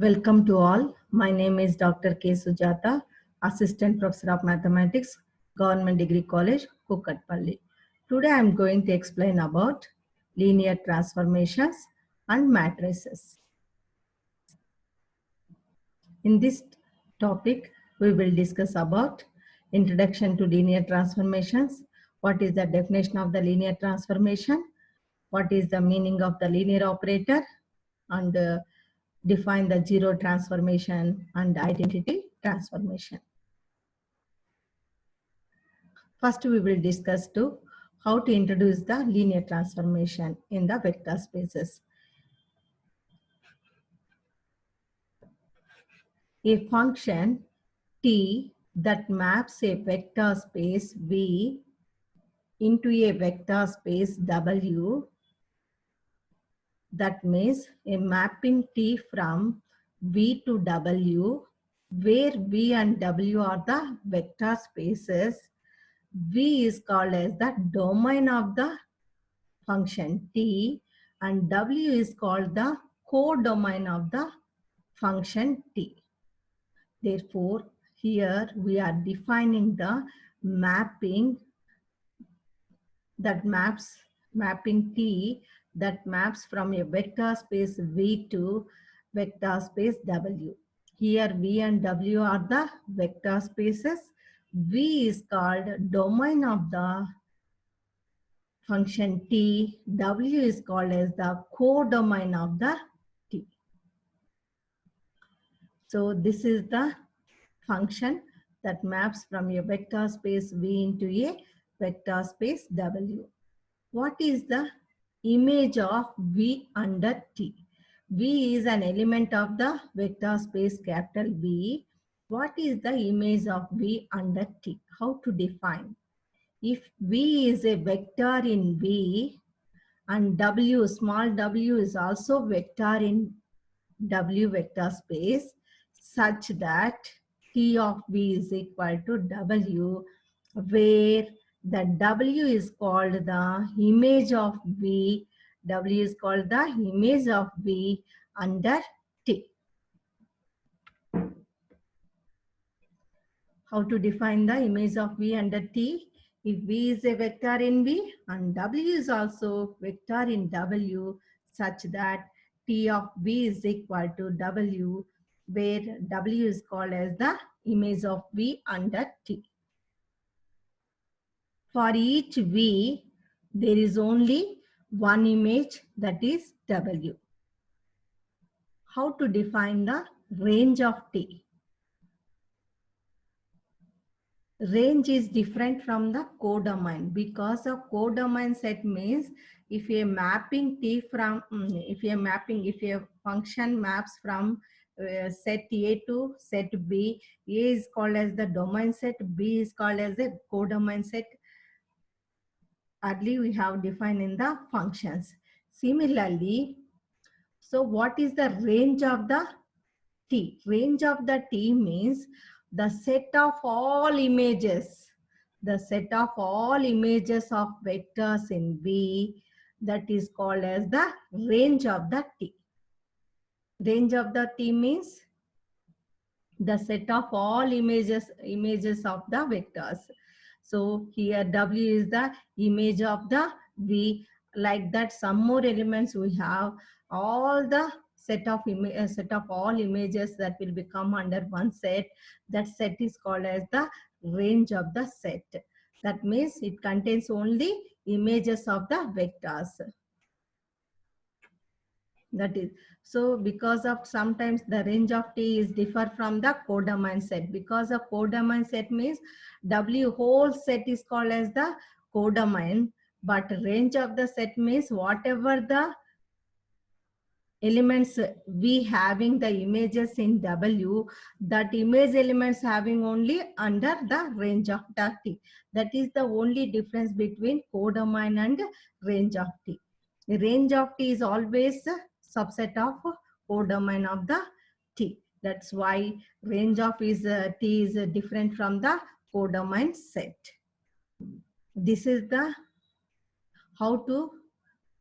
Welcome to all. My name is Dr. K. Sujata, Assistant Professor of Mathematics, Government Degree College, Kukatpalli. Today I am going to explain about linear transformations and matrices. In this topic, we will discuss about introduction to linear transformations, what is the definition of the linear transformation, what is the meaning of the linear operator, and define the zero transformation and identity transformation. First, we will discuss how to introduce the linear transformation in the vector spaces. A function T that maps a vector space V into a vector space W, that means a mapping T from V to W, where V and W are the vector spaces. V is called as the domain of the function T and W is called the codomain of the function T. Therefore, here we are defining the mapping that mapping T that maps from a vector space V to vector space W. Here V and W are the vector spaces. V is called domain of the function T. W is called as the codomain of the T. So this is the function that maps from a vector space V into a vector space W. What is the image of V under T? V is an element of the vector space capital V. What is the image of V under T? How to define? If V is a vector in V and W, small w is also vector in W vector space, such that T of V is equal to W, where the W is called the image of V. W is called the image of V under T. How to define the image of V under T? If V is a vector in V and W is also vector in W, such that T of V is equal to W, where W is called as the image of V under T. For each V, there is only one image, that is W. How to define the range of T? Range is different from the codomain because a codomain set means if a mapping T from, if a function maps from set A to set B, A is called as the domain set, B is called as the codomain set. Earlier we have defined in the functions. Similarly, so what is the range of the T? Range of the T means the set of all images, of vectors in V, that is called as the range of the T. Range of the T means the set of all images of the vectors. So here W is the image of the V. Like that, some more elements we have, all the set of all images that will become under one set. That set is called as the range of the set. That means it contains only images of the vectors. That is, so because of sometimes the range of T is differ from the codomain set. Because of codomain set means W whole set is called as the codomain, but range of the set means whatever the elements V having the images in W, that image elements having only under the range of the T. That is the only difference between codomain and range of T. The range of T is always subset of codomain of the T. That's why range of T is different from the codomain set. This is the how to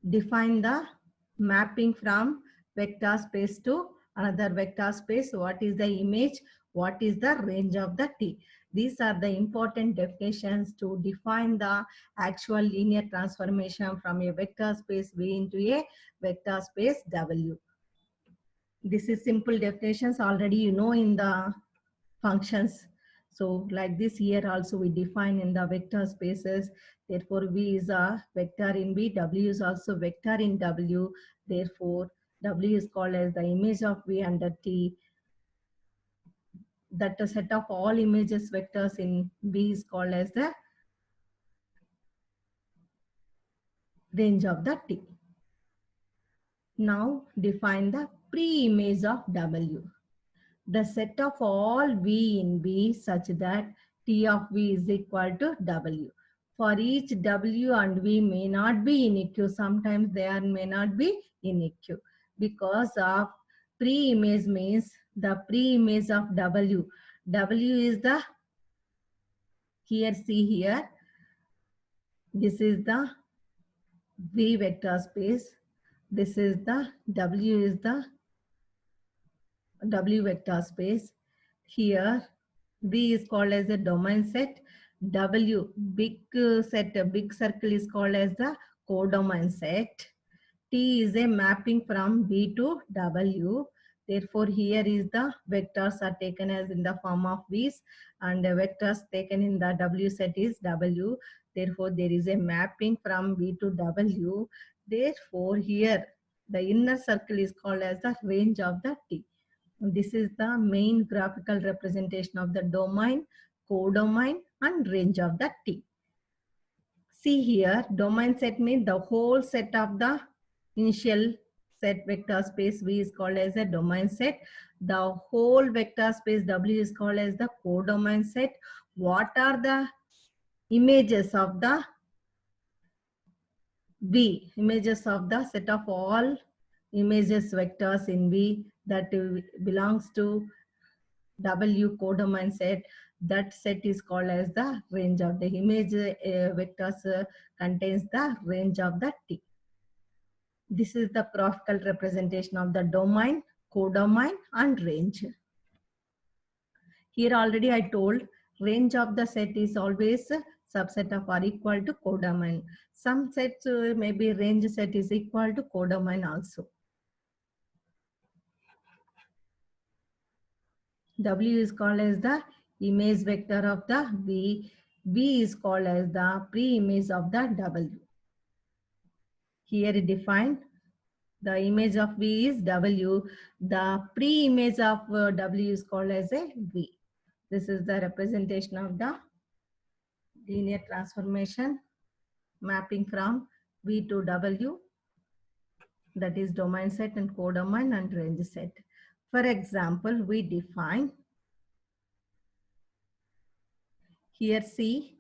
define the mapping from vector space to another vector space, what is the image, what is the range of the T. These are the important definitions to define the actual linear transformation from a vector space V into a vector space W. This is simple definitions already you know in the functions. So like this here also we define in the vector spaces. Therefore V is a vector in V, W is also vector in W. Therefore W is called as the image of V under T. That a set of all images vectors in V is called as the range of the T. Now define the pre-image of W. The set of all V in V such that T of V is equal to W. For each W and V may not be unique. Sometimes they may not be unique because of pre-image means the pre-image of W. W is the, here see here, this is the V vector space. This is the W is the W vector space. Here V is called as a domain set. W big set, a big circle is called as the codomain set. T is a mapping from V to W. Therefore, here is the vectors are taken as in the form of V's and the vectors taken in the W set is W. Therefore, there is a mapping from V to W. Therefore, here the inner circle is called as the range of the T. This is the main graphical representation of the domain, codomain and range of the T. See here, domain set means the whole set of the initial set vector space V is called as a domain set. The whole vector space W is called as the codomain set. What are the images of the V? Images of the set of all images vectors in V that belongs to W codomain set. That set is called as the range of the image vectors contains the range of the T. This is the graphical representation of the domain, codomain and range. Here already I told range of the set is always subset of or equal to codomain. Some sets maybe range set is equal to codomain also. W is called as the image vector of the V. V is called as the pre-image of the W. Here defined the image of V is W. The pre-image of W is called as a V. This is the representation of the linear transformation mapping from V to W. That is domain set and codomain and range set. For example, we define here see,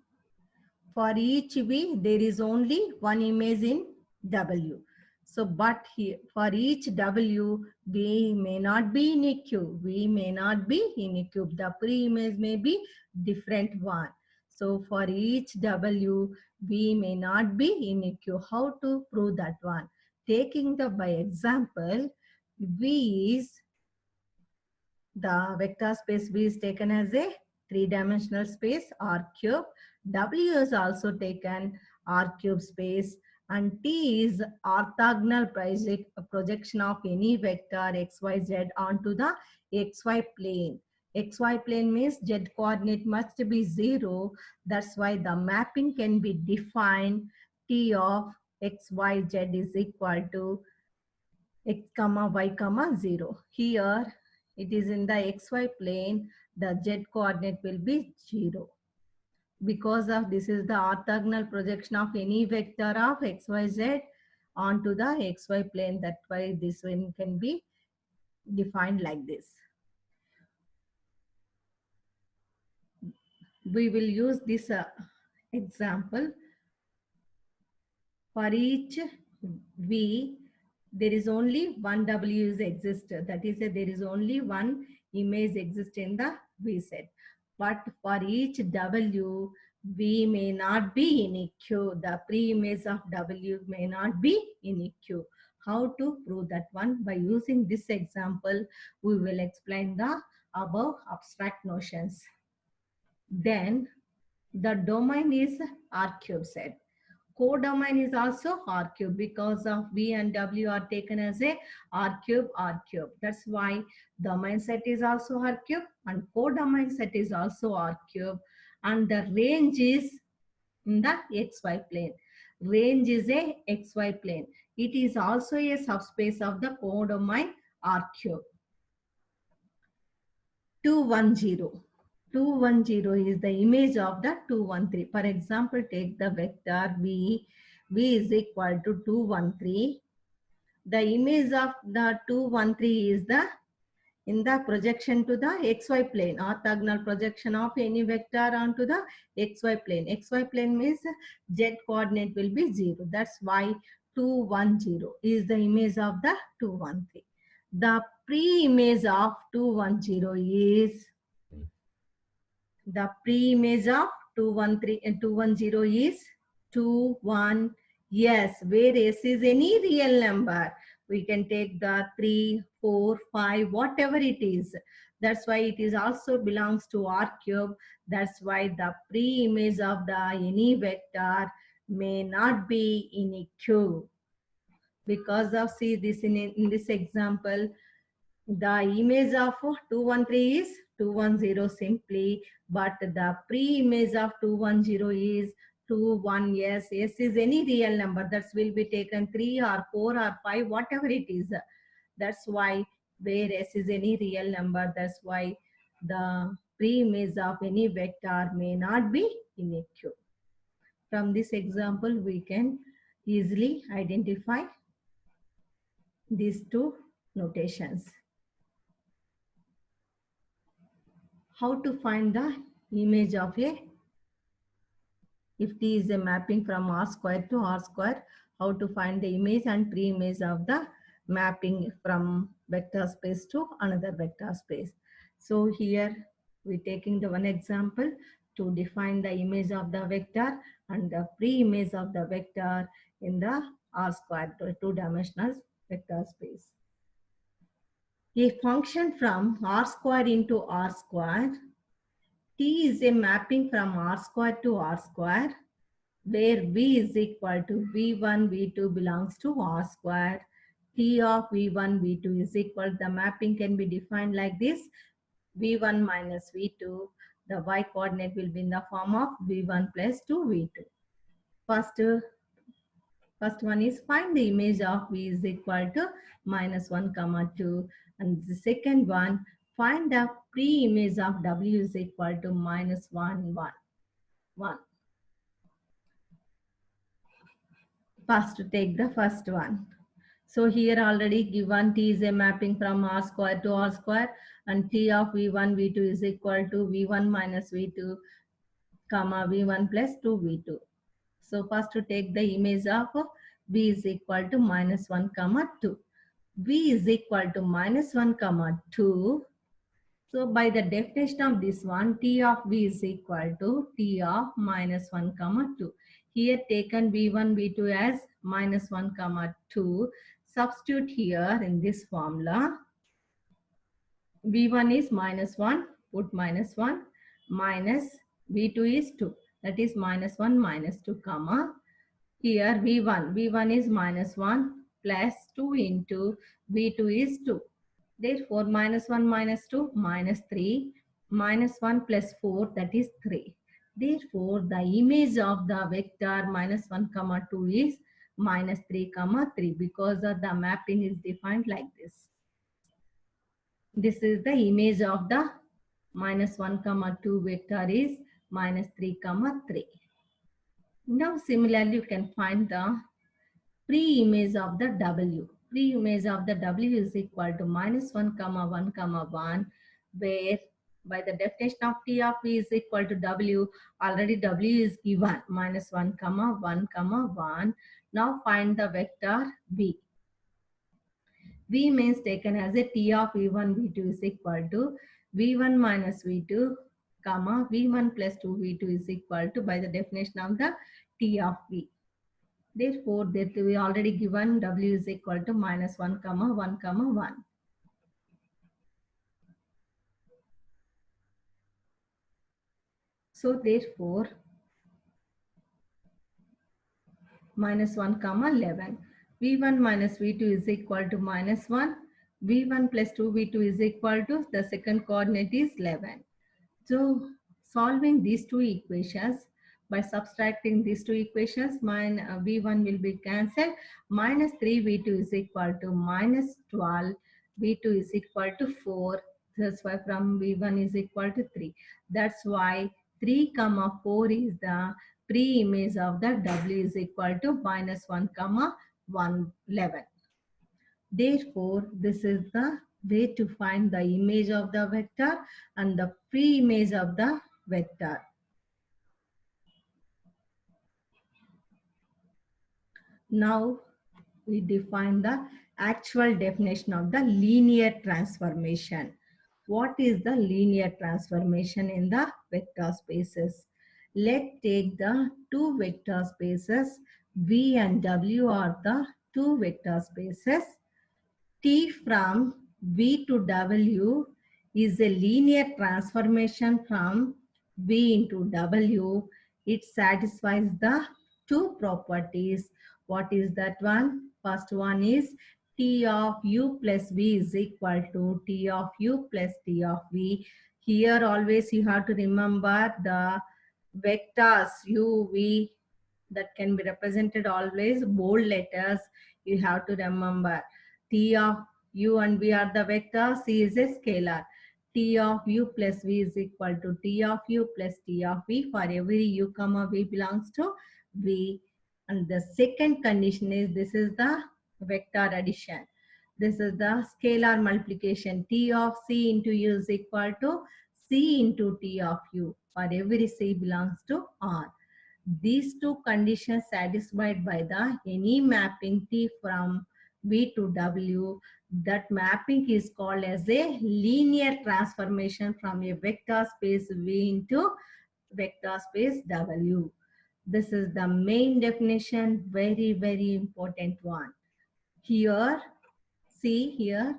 for each V there is only one image in W. So but here for each W V may not be unique. V may not be unique. The pre-image may be different one. So for each W V may not be unique. How to prove that one? Taking the by example, V is the vector space V is taken as a three-dimensional space R cube. W is also taken R cube space and T is orthogonal projection of any vector XYZ onto the XY plane. XY plane means Z coordinate must be 0. That's why the mapping can be defined T of XYZ is equal to X comma Y comma 0. Here it is in the XY plane, the Z coordinate will be 0. Because of this is the orthogonal projection of any vector of XYZ onto the XY plane. That's why this one can be defined like this. We will use this example. For each V, there is only one W is exist. That is, there is only one image exist in the V set. But for each W, V may not be unique. The pre-image of W may not be unique. How to prove that one? By using this example, we will explain the above abstract notions. Then the domain is R cube set. Codomain is also R cube because of V and W are taken as a R cube, R cube. That's why domain set is also R cube and codomain set is also R cube. And the range is in the XY plane. Range is a XY plane. It is also a subspace of the codomain R cube. 210. 210 is the image of the 213. For example, take the vector V. V is equal to 213. The image of the 213 is the in the projection to the XY plane, orthogonal projection of any vector onto the XY plane. XY plane means Z coordinate will be 0. That's why 210 is the image of the 213. The pre-image of 210 is the pre-image of 213 and 210 is 21. Yes, where S is any real number. We can take the 3, 4, 5, whatever it is. That's why it is also belongs to R cube. That's why the pre-image of the any vector may not be in a cube. Because of, see this in this example, the image of 213 is 210 simply, but the pre-image of 210 is 21. Yes, S is any real number that will be taken 3 or 4 or 5, whatever it is. That's why where S is any real number, that's why the pre-image of any vector may not be in a cube. From this example, we can easily identify these two notations. How to find the image of a, if T is a mapping from R square to R square, how to find the image and pre-image of the mapping from vector space to another vector space. So here we're taking the one example to define the image of the vector and the pre-image of the vector in the R square two-dimensional vector space. A function from R square into R square, T is a mapping from R square to R square, where V is equal to V1, V2 belongs to R square. T of V1, V2 is equal, the mapping can be defined like this, V1 minus V2. The Y coordinate will be in the form of V1 plus 2V2. First one is find the image of V is equal to minus 1, 2. And the second one, find the pre-image of W is equal to minus 1, 1, 1. First, take the first one. So here already given T is a mapping from R square to R square, and T of V1, V2 is equal to V1 minus V2, comma V1 plus 2V2. So first to take the image of V is equal to minus 1, 2. V is equal to minus 1, 2. So by the definition of this one, T of V is equal to T of minus 1, 2. Here taken V1, V2 as minus 1, 2. Substitute here in this formula. V1 is minus 1, put minus 1, minus V2 is 2. That is minus 1, minus 2, comma. Here V1 is minus 1 plus 2 into V2 is 2. Therefore, minus 1 minus 2 minus 3 minus 1 plus 4, that is 3. Therefore, the image of the vector minus 1, 2 is minus 3, 3 because of the mapping is defined like this. This is the image of the minus 1, 2 vector is minus 3, 3. Now, similarly, you can find the pre-image of the W. Pre-image of the W is equal to minus 1, 1, 1, where by the definition of T of V is equal to W, already W is given, minus 1, 1, 1. Now find the vector V. V means taken as a T of V1, V2 is equal to V1 minus V2, comma, V1 plus 2V2 is equal to, by the definition of the T of V. Therefore, that we already given W is equal to minus 1 comma 1 comma 1. So therefore, minus 1 comma 11. V1 minus V2 is equal to minus 1. V1 plus 2V2 is equal to, the second coordinate is 11. So solving these two equations, by subtracting these two equations, V1 will be cancelled. Minus 3V2 is equal to minus 12. V2 is equal to 4. That's why from V1 is equal to 3. That's why 3 comma 4 is the pre-image of the W is equal to minus 1 comma 111. Therefore, this is the way to find the image of the vector and the pre-image of the vector. Now, we define the actual definition of the linear transformation. What is the linear transformation in the vector spaces? Let's take the two vector spaces. V and W are the two vector spaces. T from V to W is a linear transformation from V into W. It satisfies the two properties. What is that one? First one is T of U plus V is equal to T of U plus T of V. Here always you have to remember the vectors U, V that can be represented always bold letters. You have to remember T of U and V are the vectors. C is a scalar. T of U plus V is equal to T of U plus T of V for every U comma V belongs to V. And the second condition is this is the vector addition. This is the scalar multiplication. T of C into U is equal to C into T of U for every C belongs to R. These two conditions satisfied by the any mapping T from V to W, that mapping is called as a linear transformation from a vector space V into vector space W. This is the main definition, very, very important one. Here, see here,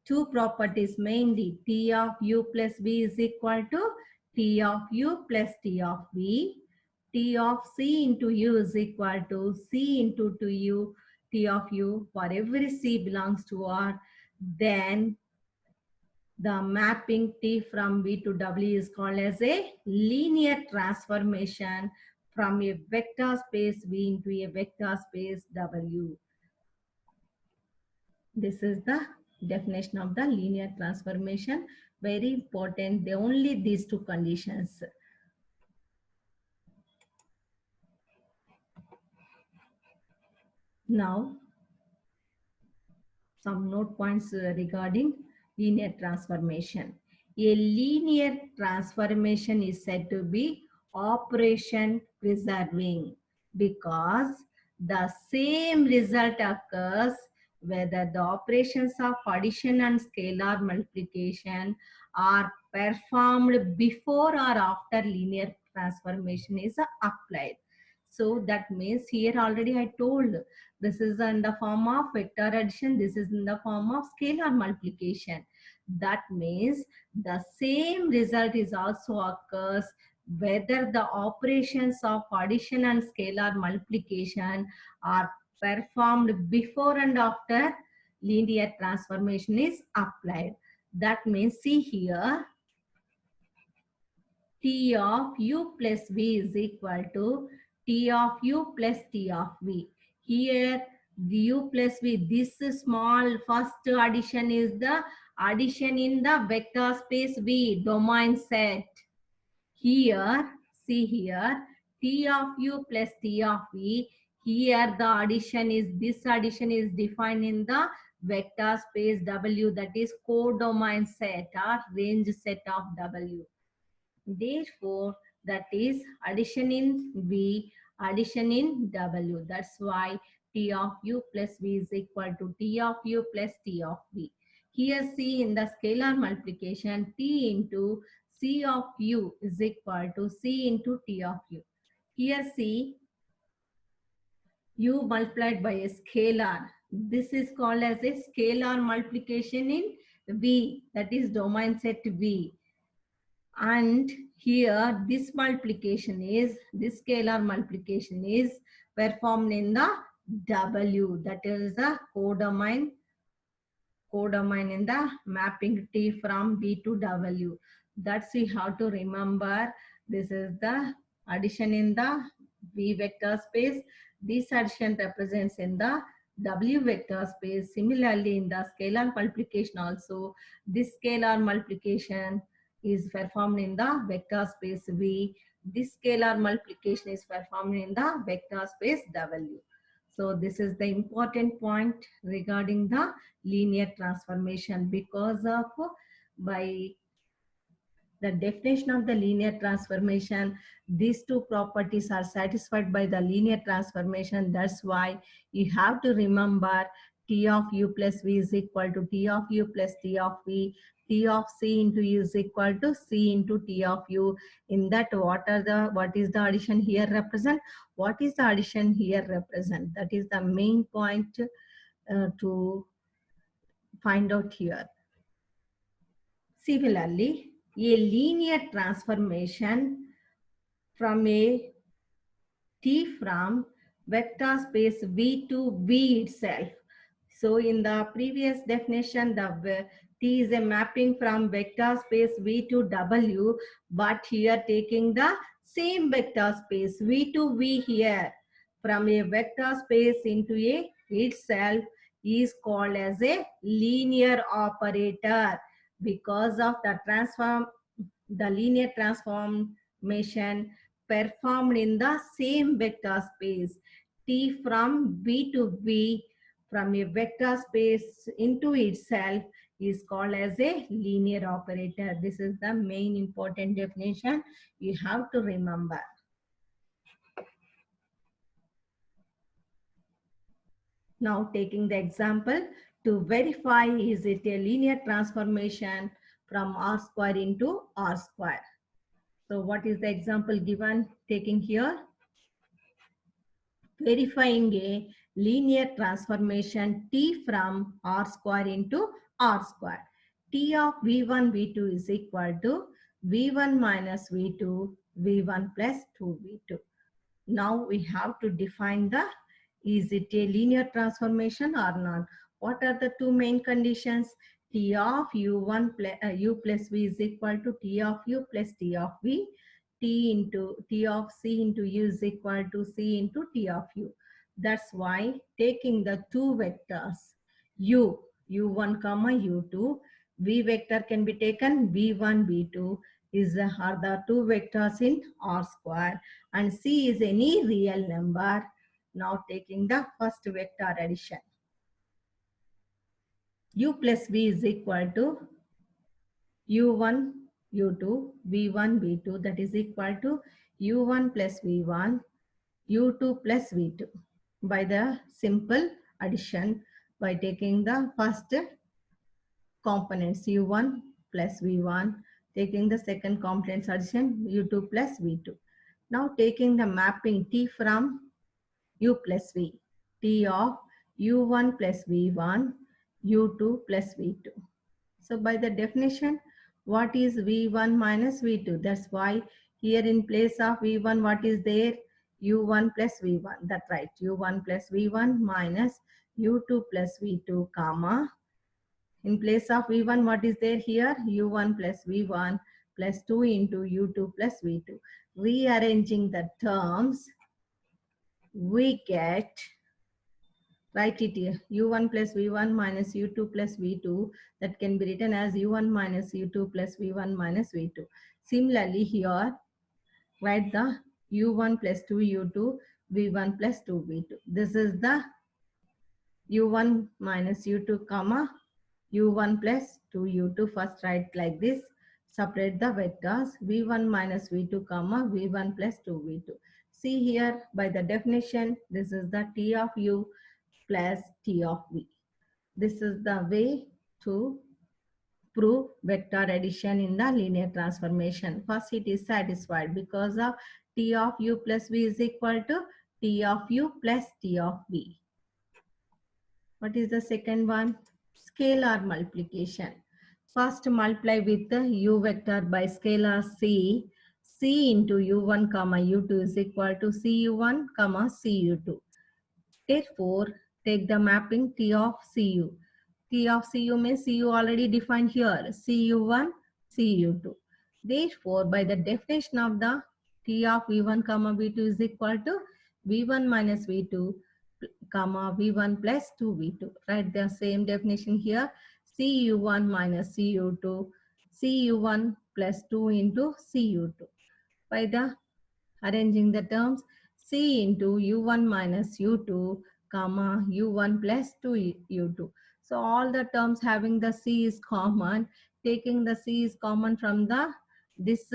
two properties mainly. T of U plus V is equal to T of U plus T of V. T of C into U is equal to C into T of U. For every C belongs to R, then the mapping T from V to W is called as a linear transformation from a vector space V into a vector space W. This is the definition of the linear transformation. Very important. They only these two conditions. Now, some note points regarding linear transformation. A linear transformation is said to be operation preserving because the same result occurs whether the operations of addition and scalar multiplication are performed before or after linear transformation is applied. So that means here already I told this is in the form of vector addition. This is in the form of scalar multiplication. That means the same result is also occurs whether the operations of addition and scalar multiplication are performed before and after linear transformation is applied. That means see here T of U plus V is equal to T of U plus T of V. Here the U plus V, this small first addition is the addition in the vector space V domain set. Here, see here, T of U plus T of V. Here the addition is, this addition is defined in the vector space W, that is codomain set or range set of W. Therefore, that is addition in V, addition in W. That's why T of U plus V is equal to T of U plus T of V. Here see in the scalar multiplication, T into C of U is equal to C into T of U. Here see u multiplied by a scalar. This is called as a scalar multiplication in V, that is domain set V. And here this scalar multiplication is performed in the W, that is the codomain in the mapping T from V to W. That's we have to remember. This is the addition in the V vector space. This addition represents in the W vector space. Similarly, in the scalar multiplication also, this scalar multiplication is performed in the vector space V. This scalar multiplication is performed in the vector space W. So this is the important point regarding the linear transformation, because of by the definition of the linear transformation, these two properties are satisfied by the linear transformation. That's why you have to remember T of u plus v is equal to T of u plus T of v. T of c into u is equal to c into T of u. In that, what is the addition here represent? What is the addition here represent? That is the main point to find out here. Similarly, a linear transformation from a T from vector space V to V itself. So in the previous definition, the T is a mapping from vector space V to W, but here taking the same vector space V to V here from a vector space into a itself is called as a linear operator, because of the linear transformation performed in the same vector space. T from V to V from a vector space into itself is called as a linear operator. This is the main important definition you have to remember. Now taking the example to verify, is it a linear transformation from R square into R square. So what is the example given? Taking here, verifying a linear transformation T from R square into R square. T of V1, V2 is equal to V1 minus V2, V1 plus 2V2. Now we have to define the, is it a linear transformation or not? What are the two main conditions? T of U1 plus, U plus V is equal to T of U plus T of V. T of C into U is equal to C into T of U. That's why taking the two vectors, U1 comma U2, V vector can be taken V1, V2 are the two vectors in R square, and C is any real number. Now taking the first vector addition. U plus V is equal to U1, U2, V1, V2, that is equal to U1 plus V1, U2 plus V2. By the simple addition, by taking the first components U1 plus V1, taking the second components addition U2 plus V2. Now taking the mapping T from U plus V, T of U1 plus V1, U2 plus V2. So by the definition, what is V1 minus V2? That's why here in place of V1, what is there? U1 plus V1. That's right. U1 plus V1 minus U2 plus V2, comma. In place of V1, what is there here? U1 plus V1 plus 2 into U2 plus V2. Rearranging the terms, we get, write it here, U1 plus V1 minus U2 plus V2, that can be written as U1 minus U2 plus V1 minus V2. Similarly here, write the U1 plus 2U2, V1 plus 2V2. This is the U1 minus U2, comma, U1 plus 2U2. First write like this. Separate the vectors, V1 minus V2, comma, V1 plus 2V2. See here, by the definition, this is the T of U plus T of V. This is the way to prove vector addition in the linear transformation. First, it is satisfied because of T of U plus V is equal to T of u plus T of v. What is the second one? Scalar multiplication. First multiply with the u vector by scalar c. C into u1 comma u2 is equal to cu1 comma cu2. Therefore, take the mapping T of cu. T of cu means cu already defined here. cu1, cu2. Therefore, by the definition of the T of v1 comma v2 is equal to v1 minus v2 comma v1 plus 2v2. Write the same definition here. cu1 minus cu2, cu1 plus 2 into cu2. By the arranging the terms, c into u1 minus u2 comma u1 plus 2u2. So all the terms having the c is common. Taking the c is common from the this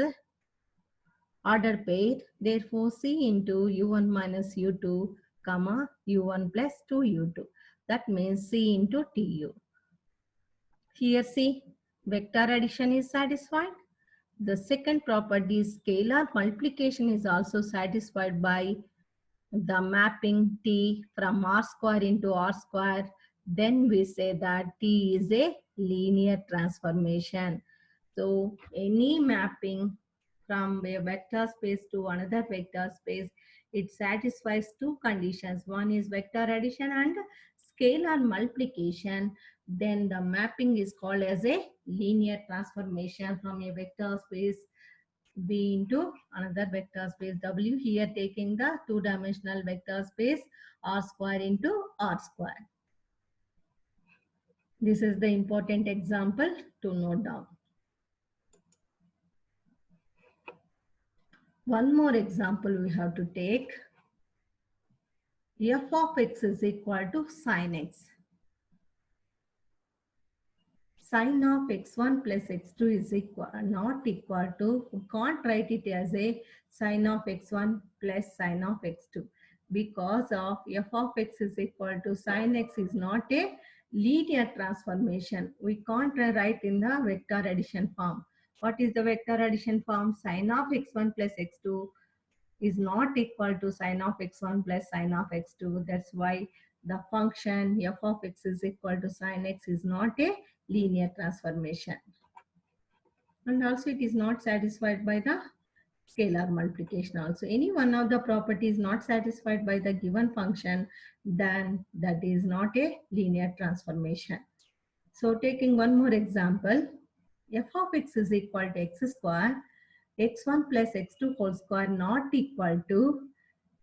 order pair. Therefore, c into u1 minus u2 comma u1 plus 2u2. That means c into tu. Here see, vector addition is satisfied. The second property, scalar multiplication, is also satisfied by the mapping T from R square into R square. Then we say that T is a linear transformation. So any mapping from a vector space to another vector space, it satisfies two conditions. One is vector addition and scalar multiplication. Then the mapping is called as a linear transformation from a vector space V into another vector space W. Here taking the two-dimensional vector space R square into R square. This is the important example to note down. One more example we have to take. F of x is equal to sin x. Sin of x1 plus x2 is not equal to, we can't write it as a sin of x1 plus sin of x2 because of f of x is equal to sin x is not a linear transformation. We can't write in the vector addition form. What is the vector addition form? Sin of x1 plus x2 is not equal to sin of x1 plus sin of x2. That's why the function f of x is equal to sin x is not a linear transformation. And also it is not satisfied by the scalar multiplication also. Any one of the properties not satisfied by the given function, then that is not a linear transformation. So taking one more example, f of x is equal to x square, x1 plus x2 whole square not equal to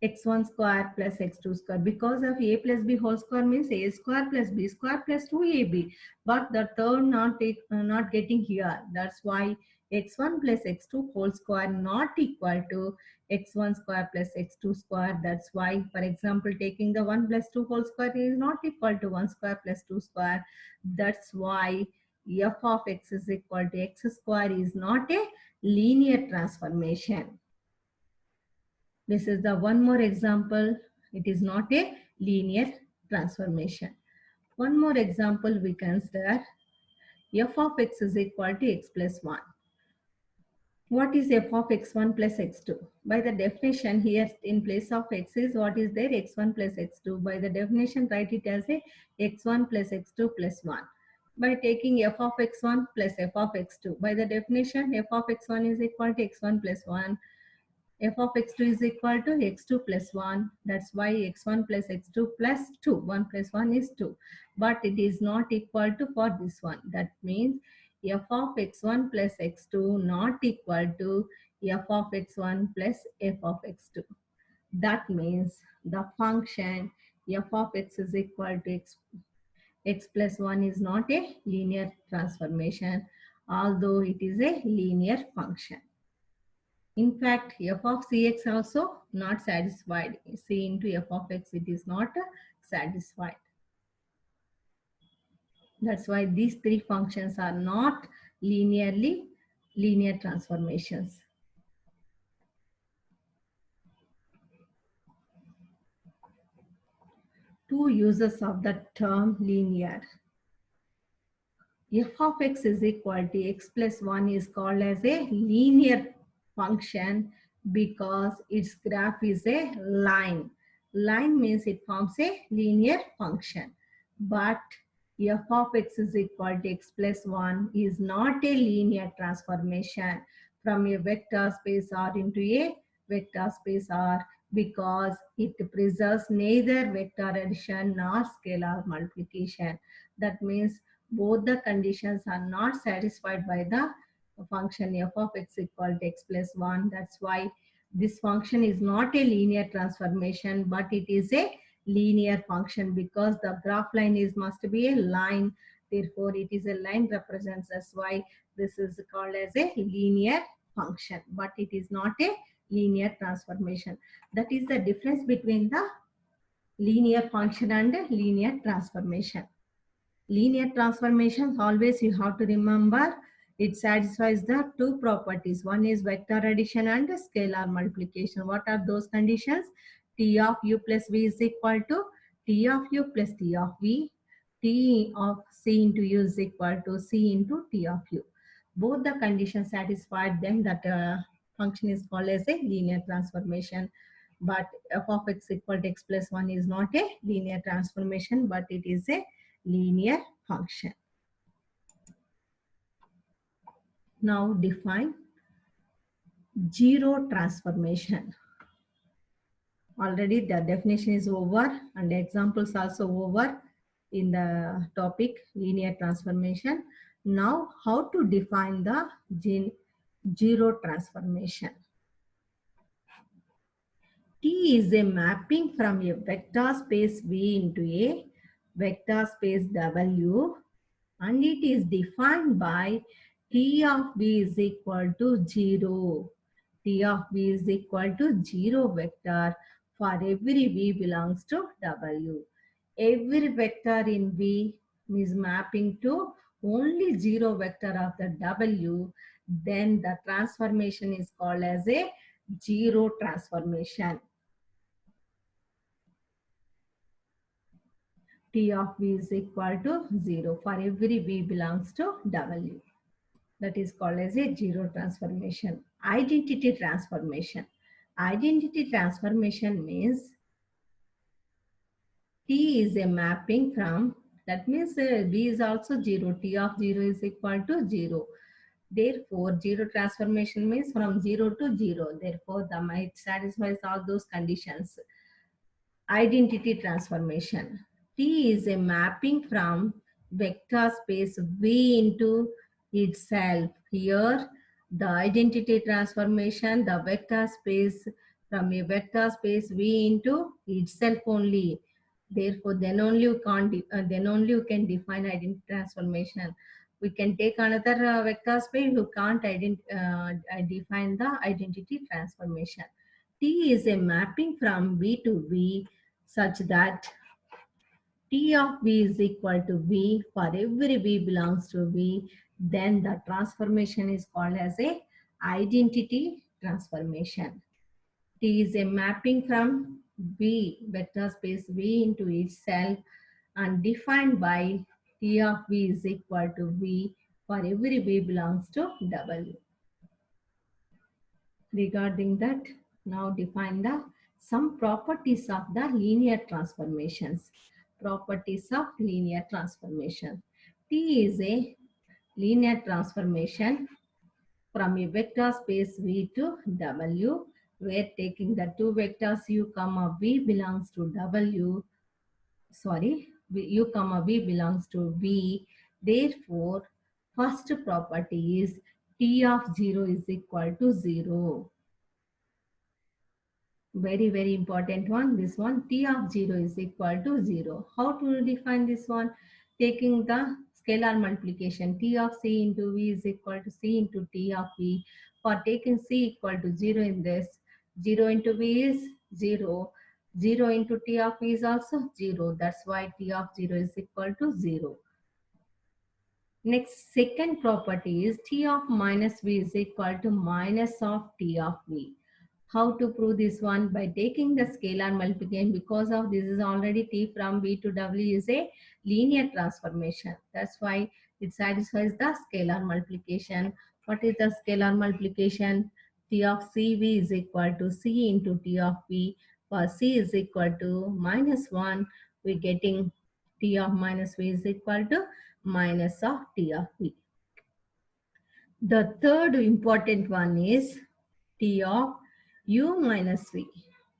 x1 square plus x2 square, because of a plus b whole square means a square plus b square plus 2ab, but the third not getting here. That's why x1 plus x2 whole square not equal to x1 square plus x2 square. That's why, for example, taking the 1 plus 2 whole square is not equal to 1 square plus 2 square. That's why f of x is equal to x square is not a linear transformation. This is the one more example. It is not a linear transformation. One more example we consider. F of x is equal to x plus 1. What is f of x1 plus x2? By the definition here in place of x is what is there? x1 plus x2. By the definition write it as a x1 plus x2 plus 1. By taking f of x1 plus f of x2. By the definition f of x1 is equal to x1 plus 1. F of x2 is equal to x2 plus 1. That's why x1 plus x2 plus 2. 1 plus 1 is 2. But it is not equal to for this one. That means f of x1 plus x2 not equal to f of x1 plus f of x2. That means the function f of x is equal to x plus 1 is not a linear transformation, although it is a linear function. In fact, f of cx also not satisfied. C into f of x, it is not satisfied. That's why these three functions are not linear transformations. Two uses of the term linear. F of x is equal to x plus 1 is called as a linear function because its graph is a line. Line means it forms a linear function. But f of x is equal to x plus 1 is not a linear transformation from a vector space R into a vector space R, because it preserves neither vector addition nor scalar multiplication. That means both the conditions are not satisfied by the function f of x equal to x plus 1. That's why this function is not a linear transformation, but it is a linear function, because the graph line is must be a line. Therefore, it is a line represents. That's why this is called as a linear function, but it is not a linear transformation. That is the difference between the linear function and linear transformation. Linear transformations, always you have to remember, it satisfies the two properties. One is vector addition and scalar multiplication. What are those conditions? T of u plus v is equal to T of u plus T of v. T of c into u is equal to c into T of u. Both the conditions satisfied, then that function is called as a linear transformation. But f of x equal to x plus 1 is not a linear transformation, but it is a linear function. Now define zero transformation. Already the definition is over and the examples also over in the topic linear transformation. Now how to define the zero transformation. T is a mapping from a vector space V into a vector space W, and it is defined by T of V is equal to 0. T of V is equal to 0 vector for every V belongs to W. Every vector in V is mapping to only 0 vector of the W. Then the transformation is called as a zero transformation. T of V is equal to 0 for every V belongs to W. That is called as a zero transformation. Identity transformation. Identity transformation means T is a mapping from, that means V is also 0. T of 0 is equal to 0. Therefore, zero transformation means from 0 to 0. Therefore, it satisfies all those conditions. Identity transformation. T is a mapping from vector space V into itself. Here, the identity transformation, the vector space from a vector space V into itself only. Therefore, then only you can define identity transformation. We can take another vector space, you can't define the identity transformation. T is a mapping from V to V such that T of V is equal to V for every V belongs to V. Then the transformation is called as a identity transformation. T is a mapping from V, vector space V into itself, and defined by T of V is equal to V for every V belongs to W. Regarding that, now define some properties of the linear transformations. Properties of linear transformation. T is a linear transformation from a vector space V to W, where taking the two vectors u comma v belongs to W. Sorry, u comma v belongs to V. Therefore, first property is T of 0 is equal to 0. Very important one. This one, T of 0 is equal to 0. How to define this one? Taking the scalar multiplication, T of C into V is equal to C into T of V. For taking C equal to 0 in this, 0 into V is 0. 0 into T of V is also 0. That's why T of 0 is equal to 0. Next, second property is T of minus V is equal to minus of T of V. How to prove this one? By taking the scalar multiplication. Because of this is already T from V to W is a linear transformation. That's why it satisfies the scalar multiplication. What is the scalar multiplication? T of CV is equal to C into T of V. For C is equal to minus 1, we're getting T of minus V is equal to minus of T of V. The third important one is T of U minus V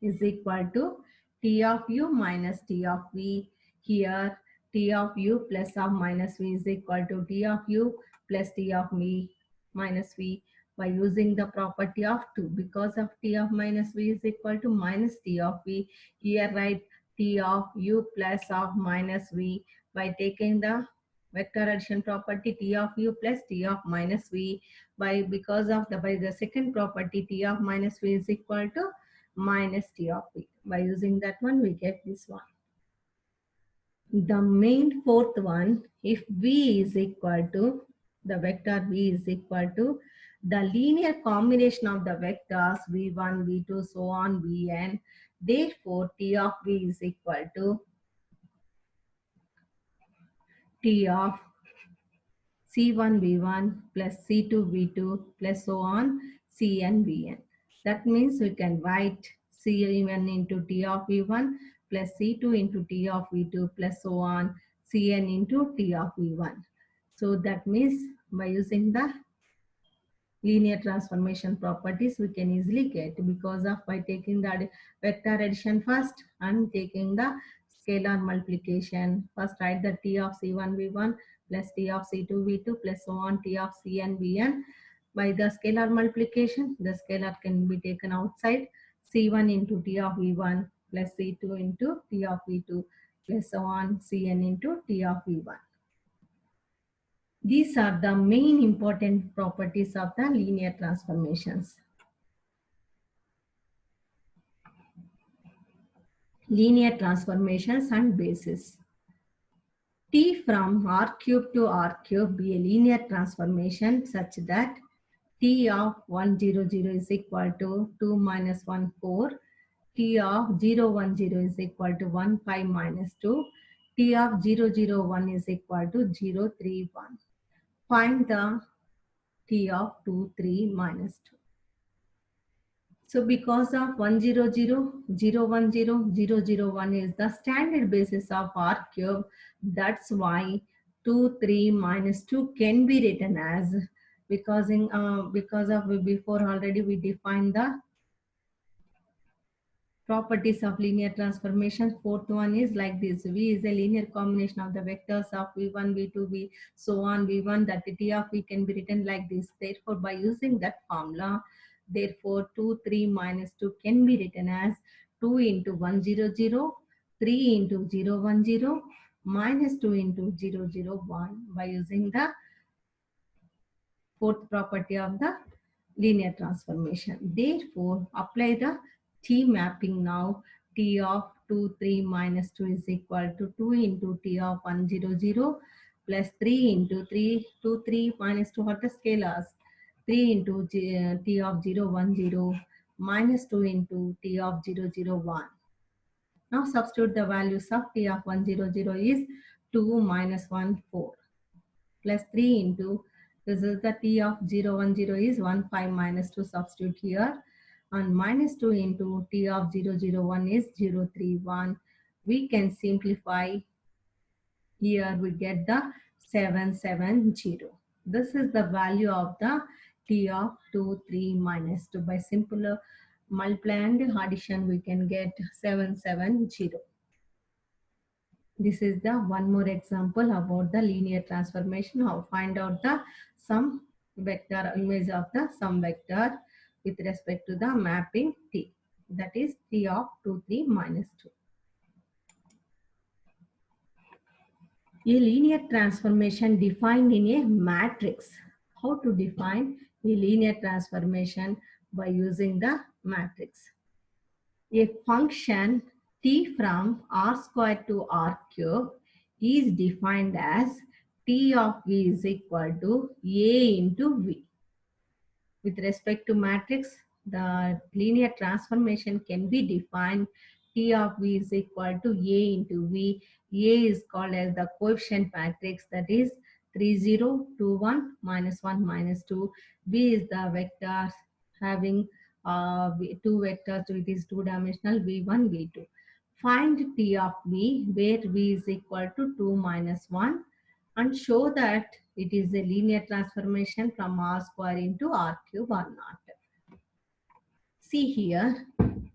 is equal to T of U minus T of V. Here, T of U plus of minus V is equal to T of U plus T of V minus V by using the property of 2. Because of T of minus V is equal to minus T of V, here write T of U plus of minus V by taking the vector addition property T of U plus T of minus V by the second property T of minus V is equal to minus T of V. By using that one, we get this one. The main fourth one, if V is equal to, the vector V is equal to the linear combination of the vectors V1, V2, so on, Vn. Therefore, T of V is equal to T of C1 V1 plus C2 V2 plus so on Cn Vn. That means we can write C1 into T of V1 plus C2 into T of V2 plus so on Cn into T of V1. So that means by using the linear transformation properties we can easily get, because of by taking the vector addition first and taking the scalar multiplication. First write the T of C1 V1 plus T of C2 V2 plus so on T of Cn Vn. By the scalar multiplication, the scalar can be taken outside. C1 into T of V1 plus C2 into T of V2 plus so on Cn into T of V1. These are the main important properties of the linear transformations. Linear transformations and basis. T from R cube to R cube be a linear transformation such that T of 100 is equal to 2 minus 1 4. T of 010 is equal to 1 5 minus 2. T of 001 is equal to 031. Find the T of 2 3 minus 2. So because of 100, 010, 001 is the standard basis of R cube, that's why 2, 3 minus 2 can be written as, because of before already we defined the properties of linear transformation. Fourth one is like this. V is a linear combination of the vectors of V1, V2, V, so on V1, that the T of V can be written like this. Therefore, by using that formula, therefore 2, 3 minus 2 can be written as 2 into 100, 3 into 010, minus 2 into 001 by using the fourth property of the linear transformation. Therefore, apply the T mapping now. T of 2, 3 minus 2 is equal to 2 into T of 100 plus 3 into 3, 2, 3 minus 2 are the scalars. 3 into T of 010 minus 2 into T of 001. Now substitute the values of T of 100 is 2 minus 1, 4 plus 3 into, this is the T of 010 is 1 5 minus 2, substitute here, and minus 2 into T of 001 is 031. We can simplify. Here we get the 770. This is the value of the T of 2 3 minus 2. By simple multiply and addition we can get 770. This is the one more example about the linear transformation. How find out the sum vector, image of the sum vector with respect to the mapping T. That is T of 2 3 minus 2. A linear transformation defined in a matrix. How to define a linear transformation by using the matrix? A function T from R square to R cube is defined as T of V is equal to A into V. With respect to matrix, the linear transformation can be defined T of V is equal to A into V. A is called as the coefficient matrix, that is 3 0 2 1 minus 1 minus 2. V is the vector having two vectors, so it is two-dimensional v1, v2. Find T of v where v is equal to 2 minus 1 and show that it is a linear transformation from r square into r cube or not. See here,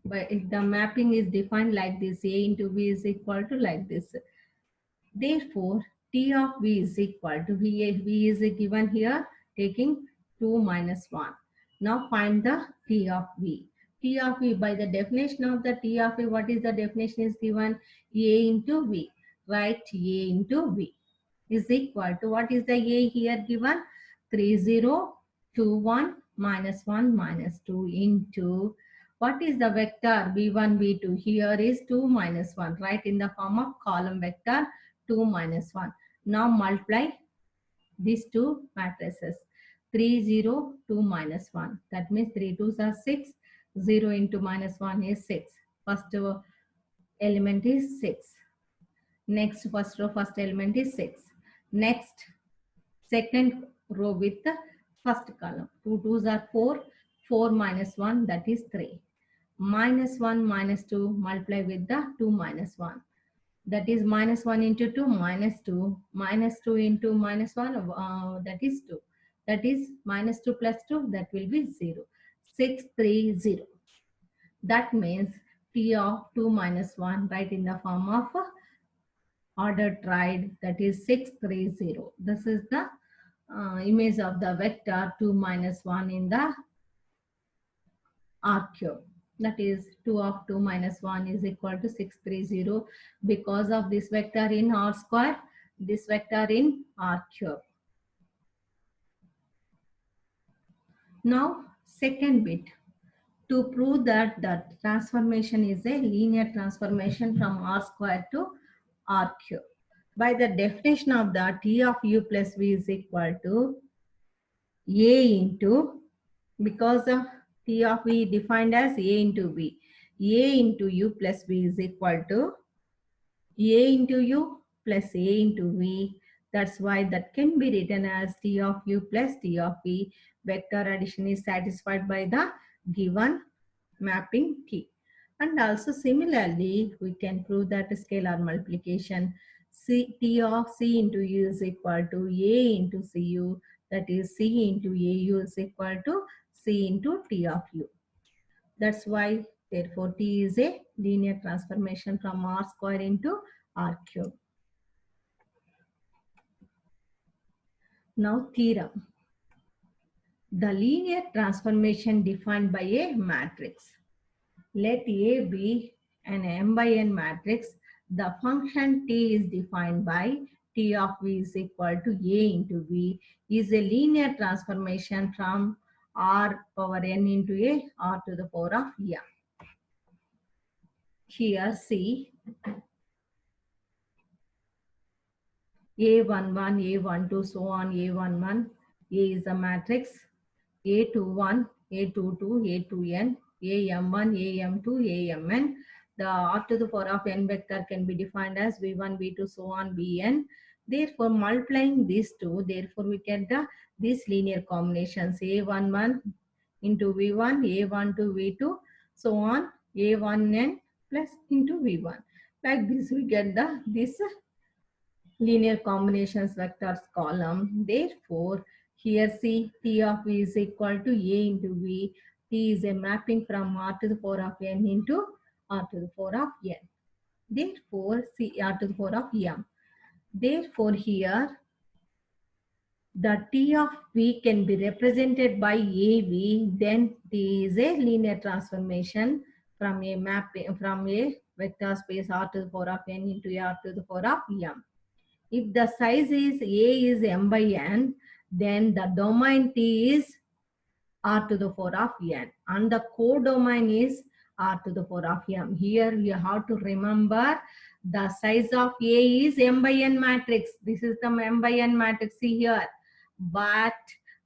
but if the mapping is defined like this, a into v is equal to like this. Therefore, T of v is equal to v is given here, taking 2 minus 1. Now find the T of v. T of v, by the definition of the T of v, what is the definition is given? A into v. Write A into v is equal to, what is the A here given? 3021 minus 1 minus 2 into, what is the vector v1, v2? Here is 2 minus 1, right, in the form of column vector 2 minus 1. Now multiply these two matrices. 3, 0, 2 minus 1. That means 3 2s are 6. 0 into minus 1 is 6. First element is 6. Next first row, first element is 6. Next second row with the first column. 2 2s are 4. 4 minus 1, that is 3. Minus 1 minus 2 multiply with the 2 minus 1. That is minus 1 into 2 minus 2. Minus 2 into minus 1, that is 2. That is minus 2 plus 2, that will be 0. 6, 3, 0. That means T of 2 minus 1, right, in the form of order tried, that is 6, 3, 0. This is the image of the vector 2 minus 1 in the R cube. That is 2 of 2 minus 1 is equal to 630 because of this vector in R square, this vector in R cube. Now second bit, to prove that the transformation is a linear transformation from R square to R cube. By the definition of the T of u plus v is equal to A into, because of T of v defined as A into v. A into u plus v is equal to A into u plus A into v. That's why that can be written as T of u plus T of v. Vector addition is satisfied by the given mapping T. And also similarly, we can prove that scalar multiplication T of C into U is equal to A into CU. That is C into AU is equal to C into T of U. That's why, therefore, T is a linear transformation from R square into R cube. Now theorem. The linear transformation defined by a matrix. Let A be an m by n matrix. The function T is defined by T of v is equal to A into v is a linear transformation from R power n into a R to the power of m. Here see A11, A12, so on, A11, A is a matrix, A21, A22, A2n, AM1, AM2, AMN. The R to the power of n vector can be defined as V1, V2, so on, Vn. Therefore, multiplying these two, therefore we get these linear combinations A11 into V1, A1 to V2, so on, A1n plus into V1. Like this, we get this linear combinations vectors column. Therefore, here see T of v is equal to A into v. T is a mapping from R to the power of n into R to the power of n. Therefore, see R to the power of m. Therefore, here the T of v can be represented by AV. Then T is a linear transformation from a mapping from a vector space R to the power of n into R to the power of m. If the size is A is m by n, then the domain T is R to the power of n and the codomain is R to the power of m. Here you have to remember the size of A is m by n matrix. This is the m by n matrix, see here. But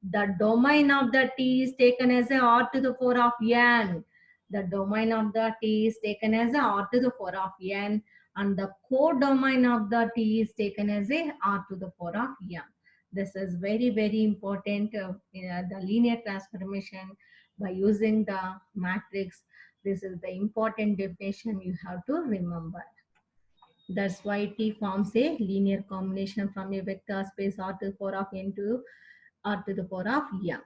the domain of the T is taken as a R to the power of n. The domain of the T is taken as a R to the power of n and the codomain of the T is taken as a R to the power of m. This is very, very important. The linear transformation by using the matrix. This is the important definition you have to remember. That's why T forms a linear combination from a vector space R to the power of n to R to the power of m.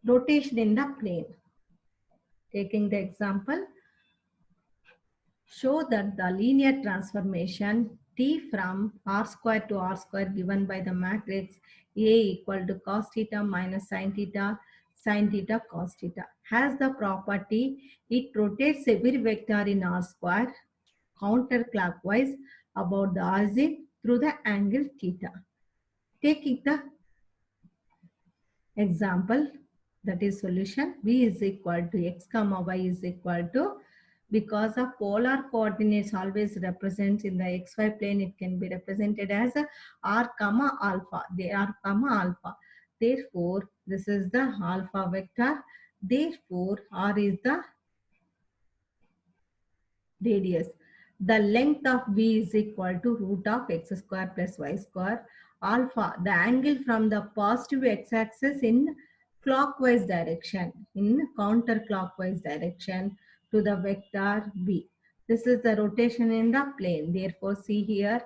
Rotation in the plane. Taking the example, show that the linear transformation T from R square to R square given by the matrix A equal to cos theta minus sin theta cos theta has the property it rotates every vector in R square counterclockwise about the origin through the angle theta. Taking the example, that is solution, v is equal to x comma y is equal to, because of polar coordinates always represents in the xy plane, it can be represented as r comma alpha. They are comma alpha. Therefore, this is the alpha vector. Therefore, r is the radius. The length of v is equal to root of x square plus y square. Alpha, the angle from the positive x-axis in clockwise direction, in counterclockwise direction to the vector v. This is the rotation in the plane. Therefore, see here,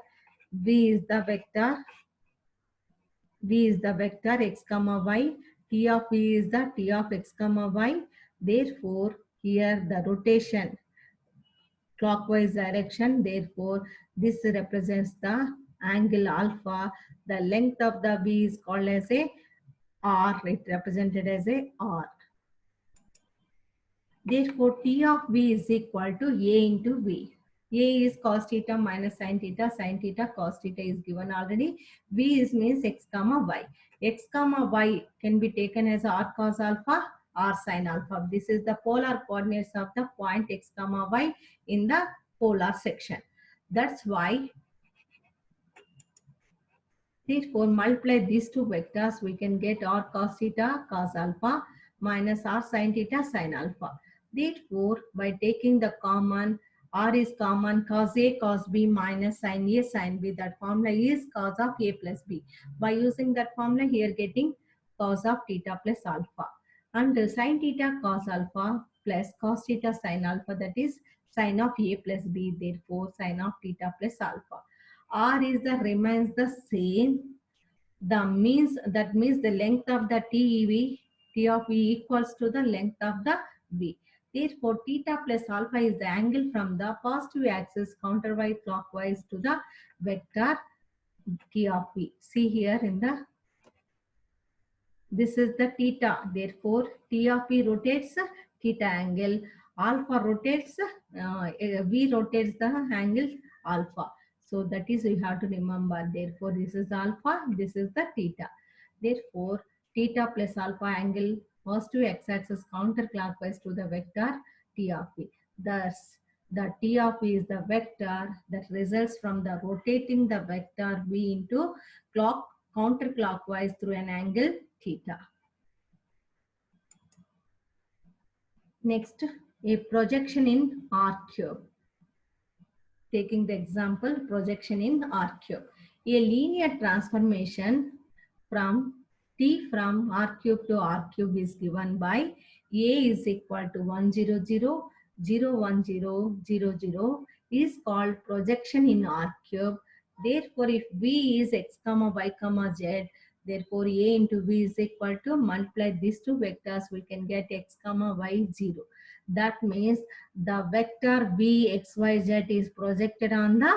v is the vector x comma y. T of v is the t of x comma y. Therefore, here the rotation clockwise direction. Therefore, this represents the angle alpha. The length of the v is called as a r. It represented as a r. Therefore, T of v is equal to A into v. A is cos theta minus sin theta cos theta is given already. V is means x comma y. X comma y can be taken as r cos alpha, r sin alpha. This is the polar coordinates of the point x comma y in the polar section. That's why, therefore, multiply these two vectors, we can get r cos theta cos alpha minus r sin theta sin alpha. Therefore, by taking the common, r is common, cos A cos B minus sin A sin B. That formula is cos of A plus B. By using that formula, here getting cos of theta plus alpha. And sin theta cos alpha plus cos theta sin alpha, that is sin of A plus B. Therefore, sin of theta plus alpha. R is the remains the same. That means the length of the T of V equals to the length of the V. Therefore, theta plus alpha is the angle from the positive axis counterclockwise to the vector T of V. See here in the, this is the theta. Therefore, T of V rotates theta angle. Alpha rotates, V rotates the angle alpha. So that is you have to remember. Therefore, this is alpha, this is the theta. Therefore, theta plus alpha angle positive x-axis counterclockwise to the vector T of V. Thus, the T of V is the vector that results from the rotating the vector V into counterclockwise through an angle theta. Next, a projection in R cube. Taking the example, projection in R cube. A linear transformation from T from R cube to R cube is given by A is equal to 1, 0, 0, 0, 1, 0, 0, 0 is called projection in R cube. Therefore, if V is x comma y comma z, therefore A into V is equal to, multiply these two vectors, we can get x comma y 0. That means the vector V x y z is projected on the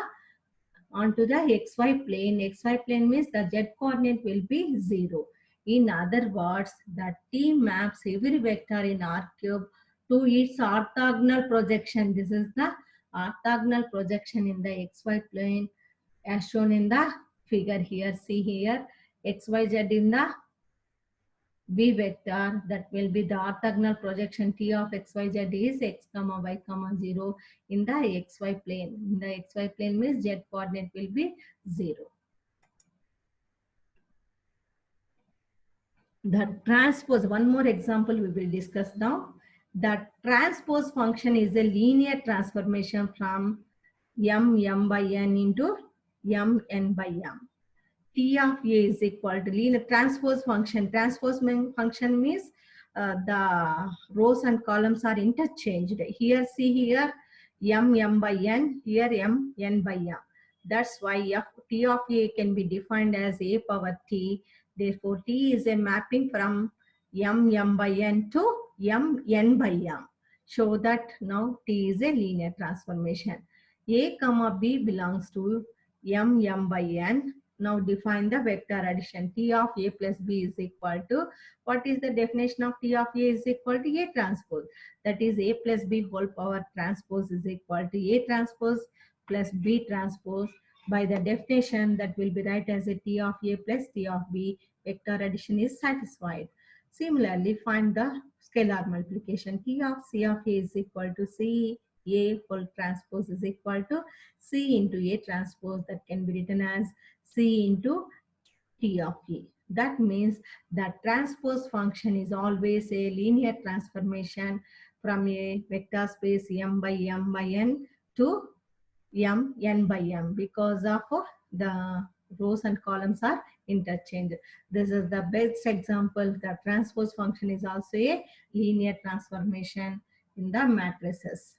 onto the xy plane. Xy plane means the z coordinate will be 0. In other words, the T maps every vector in R cube to its orthogonal projection. This is the orthogonal projection in the xy plane as shown in the figure here. See here, xyz in the V vector, that will be the orthogonal projection T of xyz is x comma y comma 0 in the xy plane. In the xy plane means z coordinate will be 0. The transpose, one more example we will discuss now. The transpose function is a linear transformation from m by n into m n by m. T of A is equal to linear transpose function. Function means the rows and columns are interchanged. Here, see here, m by n, here n by m. That's why T of A can be defined as A power T. Therefore, T is a mapping from m by n to n by m. Show that now T is a linear transformation. A comma B belongs to m by n. Now define the vector addition. T of A plus B is equal to, what is the definition of T of A is equal to A transpose. That is A plus B whole power transpose is equal to A transpose plus B transpose. By the definition, that will be right as a T of A plus T of B. Vector addition is satisfied. Similarly, find the scalar multiplication. T of C of A is equal to C A whole transpose is equal to C into A transpose, that can be written as C into T of A. That means that transpose function is always a linear transformation from a vector space m by n to n by m, because of the rows and columns are interchanged. This is the best example. The transpose function is also a linear transformation in the matrices.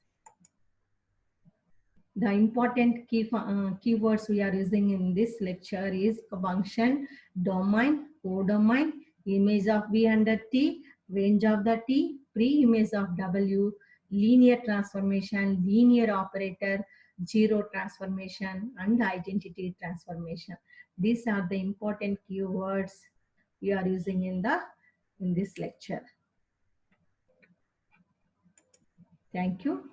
The important keywords we are using in this lecture is function, domain, codomain, image of V under T, range of the T, pre-image of W, linear transformation, linear operator, zero transformation, and identity transformation. These are the important keywords we are using in this lecture. Thank you.